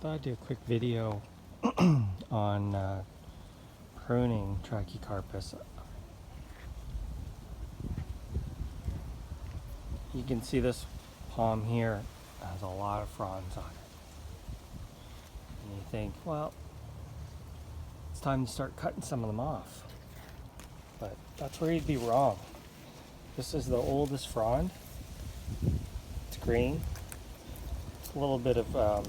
thought I'd do a quick video on pruning Trachycarpus. You can see this palm here has a lot of fronds on it. And you think, well, it's time to start cutting some of them off. But that's where you'd be wrong. This is the oldest frond. It's green. A little bit of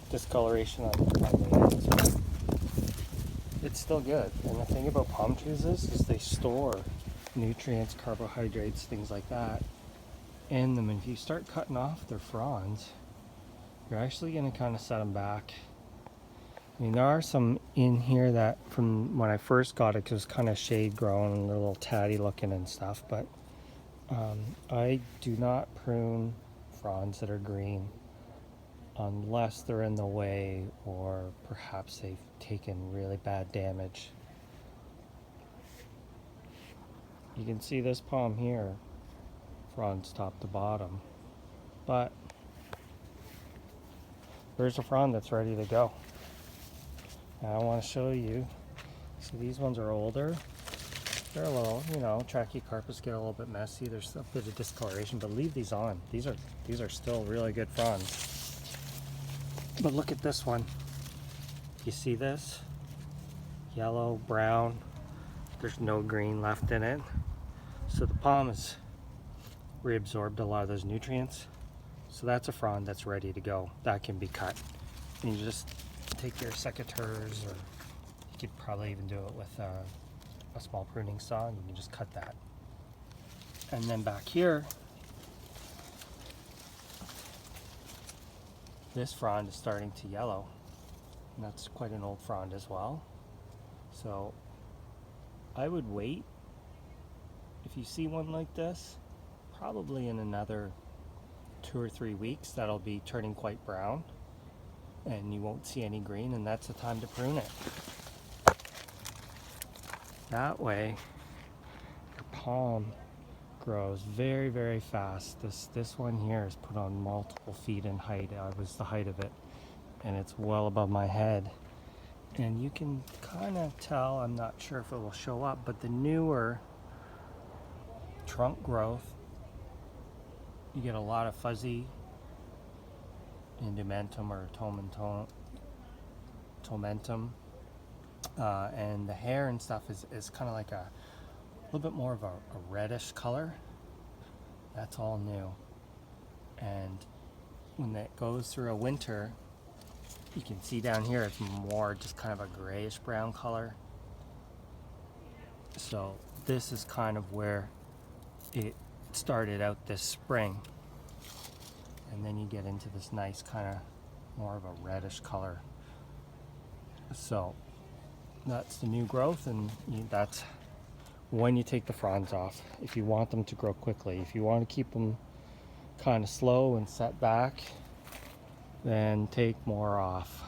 discoloration on the ends, but it's still good. And the thing about palm trees is they store nutrients, carbohydrates, things like that in them. And if you start cutting off their fronds, you're actually going to kind of set them back. I mean, there are some in here that from when I first got it, it was kind of shade grown and they're a little tatty looking and stuff, but I do not prune fronds that are green unless they're in the way or perhaps they've taken really bad damage. You can see this palm here, fronds top to bottom, but there's a frond that's ready to go. And I want to show you. So these ones are older. They're a little, Trachycarpus get a little bit messy. There's a bit of discoloration, but leave these on. These are still really good fronds. But look at this one. You see this? Yellow, brown. There's no green left in it. So the palm has reabsorbed a lot of those nutrients. So that's a frond that's ready to go. That can be cut. And you just take your secateurs, or you could probably even do it with a small pruning saw, and you can just cut that. And then back here, this frond is starting to yellow, and that's quite an old frond as well. So I would wait. If you see one like this, probably in another 2 or 3 weeks, that'll be turning quite brown and you won't see any green, and that's the time to prune it. That way your palm grows very, very fast. This one here is put on multiple feet in height. I was the height of it, and it's well above my head. And you can kind of tell, I'm not sure if it will show up, but the newer trunk growth, you get a lot of fuzzy indumentum or tomentum, and the hair and stuff is kind of like a little bit more of a reddish color. That's all new. And when that goes through a winter, you can see down here it's more just kind of a grayish brown color. So this is kind of where it started out this spring, and then you get into this nice kind of more of a reddish color. So that's the new growth, and that's when you take the fronds off. If you want them to grow quickly, if you want to keep them kind of slow and set back, then take more off.